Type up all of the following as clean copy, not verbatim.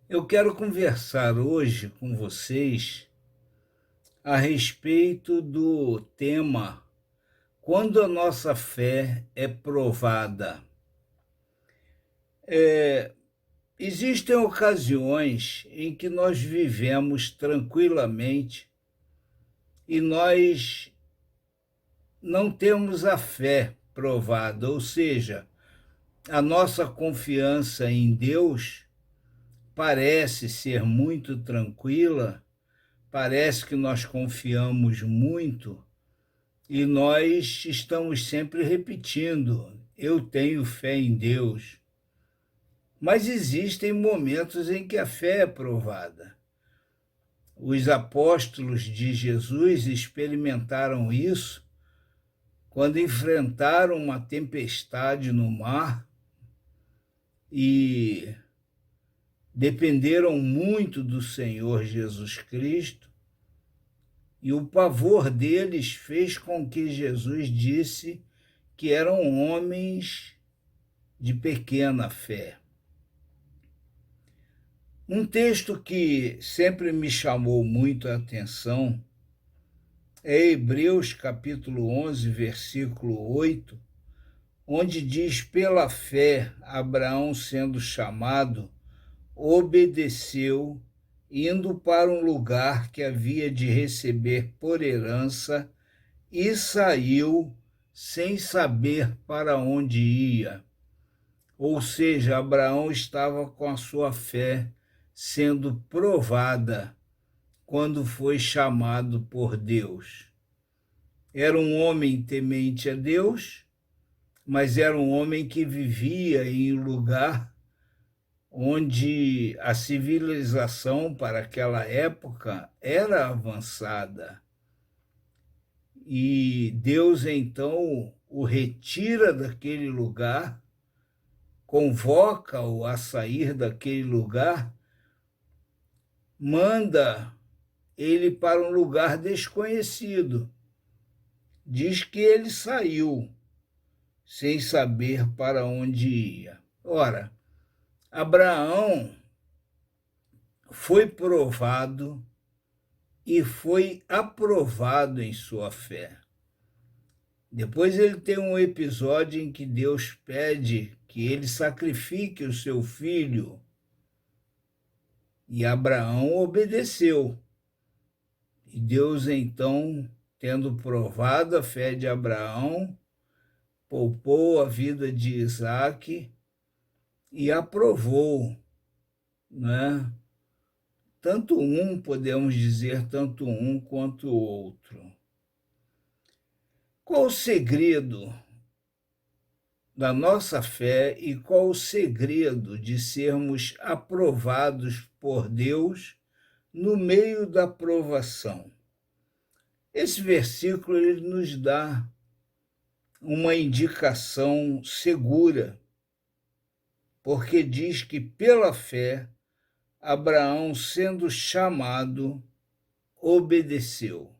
Eu quero conversar hoje com vocês a respeito do tema quando a nossa fé é provada. Existem ocasiões em que nós vivemos tranquilamente e nós não temos a fé provada, ou seja, a nossa confiança em Deus parece ser muito tranquila, parece que nós confiamos muito. E nós estamos sempre repetindo: eu tenho fé em Deus. Mas existem momentos em que a fé é provada. Os apóstolos de Jesus experimentaram isso quando enfrentaram uma tempestade no mar e dependeram muito do Senhor Jesus Cristo. E o pavor deles fez com que Jesus disse que eram homens de pequena fé. Um texto que sempre me chamou muito a atenção é Hebreus capítulo 11, versículo 8, onde diz: pela fé, Abraão, sendo chamado, obedeceu, indo para um lugar que havia de receber por herança, e saiu sem saber para onde ia. Ou seja, Abraão estava com a sua fé sendo provada quando foi chamado por Deus. Era um homem temente a Deus, mas era um homem que vivia em um lugar onde a civilização para aquela época era avançada. E Deus então o retira daquele lugar, convoca-o a sair daquele lugar, manda ele para um lugar desconhecido. Diz que ele saiu sem saber para onde ia. Ora, Abraão foi provado e foi aprovado em sua fé. Depois ele tem um episódio em que Deus pede que ele sacrifique o seu filho, e Abraão obedeceu. E Deus, então, tendo provado a fé de Abraão, poupou a vida de Isaque e aprovou, né? Tanto um, podemos dizer, tanto um quanto o outro. Qual o segredo da nossa fé e qual o segredo de sermos aprovados por Deus no meio da provação? Esse versículo ele nos dá uma indicação segura, porque diz que pela fé, Abraão, sendo chamado, obedeceu.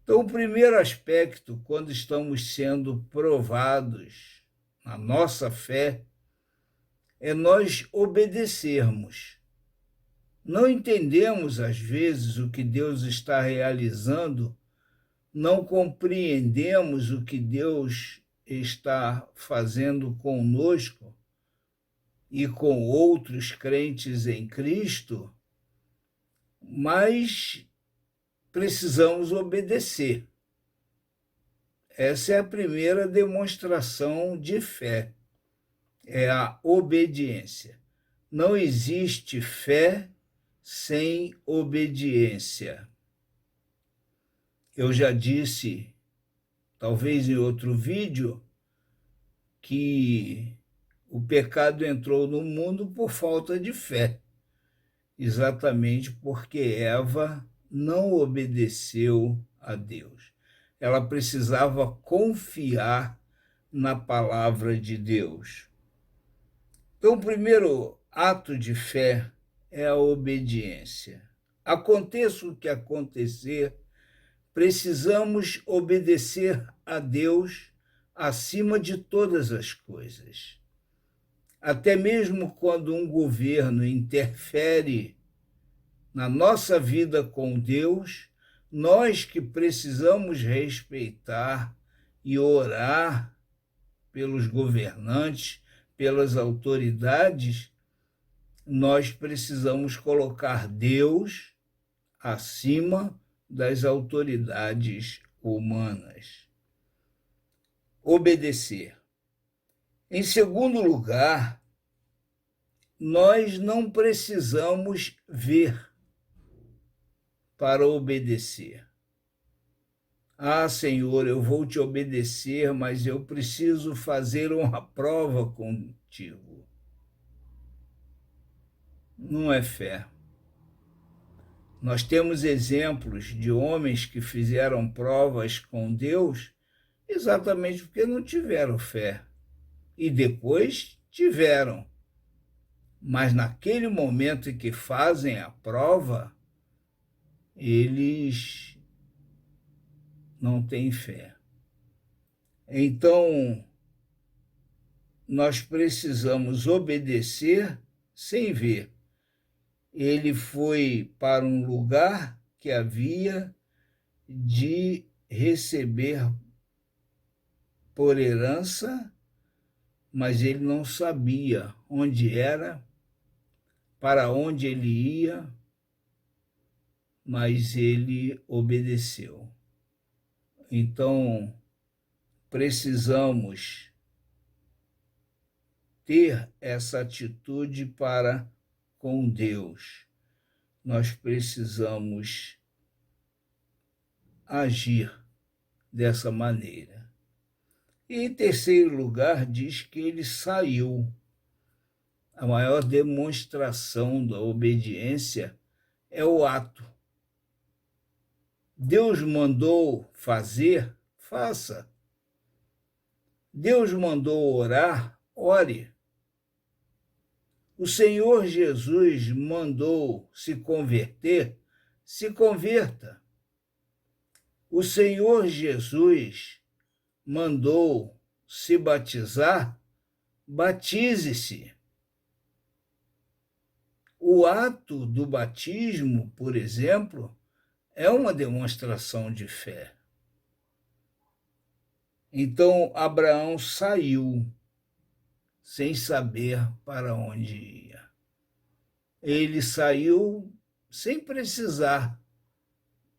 Então, o primeiro aspecto, quando estamos sendo provados na nossa fé, é nós obedecermos. Não entendemos, às vezes, o que Deus está realizando, não compreendemos o que Deus está fazendo conosco e com outros crentes em Cristo, mas precisamos obedecer. Essa é a primeira demonstração de fé, é a obediência. Não existe fé sem obediência. Eu já disse, talvez em outro vídeo, que o pecado entrou no mundo por falta de fé, exatamente porque Eva não obedeceu a Deus. Ela precisava confiar na palavra de Deus. Então, o primeiro ato de fé é a obediência. Aconteça o que acontecer, precisamos obedecer a Deus acima de todas as coisas. Até mesmo quando um governo interfere na nossa vida com Deus, nós que precisamos respeitar e orar pelos governantes, pelas autoridades, nós precisamos colocar Deus acima das autoridades humanas. Obedecer. Em segundo lugar, nós não precisamos ver para obedecer. Ah, Senhor, eu vou te obedecer, mas eu preciso fazer uma prova contigo. Não é fé. Nós temos exemplos de homens que fizeram provas com Deus exatamente porque não tiveram fé. E depois tiveram. Mas naquele momento em que fazem a prova, eles não têm fé. Então, nós precisamos obedecer sem ver. Ele foi para um lugar que havia de receber por herança, mas ele não sabia onde era, para onde ele ia, mas ele obedeceu. Então, precisamos ter essa atitude para com Deus. Nós precisamos agir dessa maneira. E, em terceiro lugar, diz que ele saiu. A maior demonstração da obediência é o ato. Deus mandou fazer, faça. Deus mandou orar, ore. O Senhor Jesus mandou se converter, se converta. O Senhor Jesus mandou se batizar, batize-se. O ato do batismo, por exemplo, é uma demonstração de fé. Então, Abraão saiu sem saber para onde ia. Ele saiu sem precisar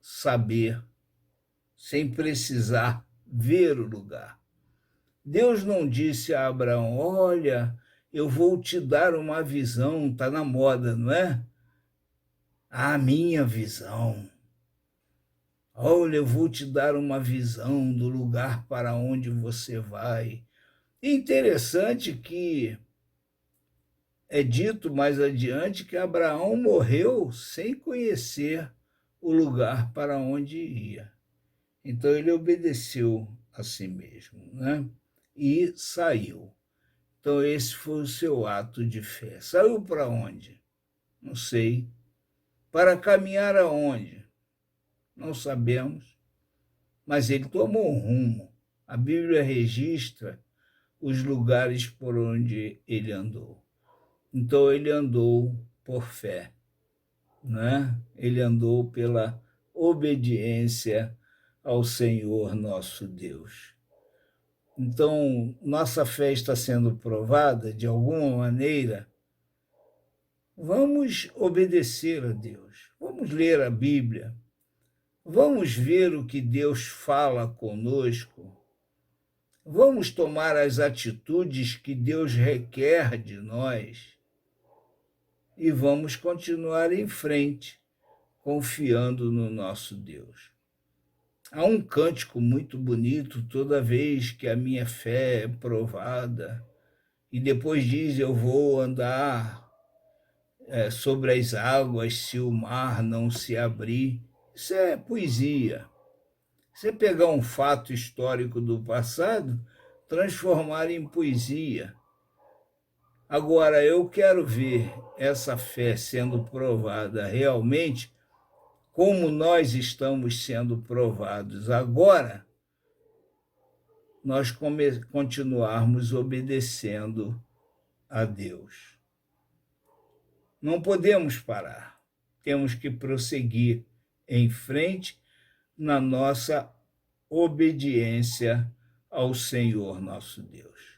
saber, sem precisar ver o lugar. Deus não disse a Abraão: olha, eu vou te dar uma visão, está na moda, não é? A minha visão. Olha, eu vou te dar uma visão do lugar para onde você vai. Interessante que é dito mais adiante que Abraão morreu sem conhecer o lugar para onde ia. Então ele obedeceu a si mesmo, né? E saiu. Então esse foi o seu ato de fé. Saiu para onde? Não sei. Para caminhar aonde? Não sabemos. Mas ele tomou um rumo. A Bíblia registra os lugares por onde ele andou. Então ele andou por fé, né? Ele andou pela obediência ao Senhor nosso Deus. Então, nossa fé está sendo provada de alguma maneira. Vamos obedecer a Deus. Vamos ler a Bíblia. Vamos ver o que Deus fala conosco. Vamos tomar as atitudes que Deus requer de nós e vamos continuar em frente, confiando no nosso Deus. Há um cântico muito bonito toda vez que a minha fé é provada, e depois diz: eu vou andar sobre as águas se o mar não se abrir. Isso é poesia. Você pegar um fato histórico do passado, transformar em poesia. Agora, eu quero ver essa fé sendo provada realmente, como nós estamos sendo provados agora, nós continuarmos obedecendo a Deus. Não podemos parar, temos que prosseguir em frente na nossa obediência ao Senhor nosso Deus.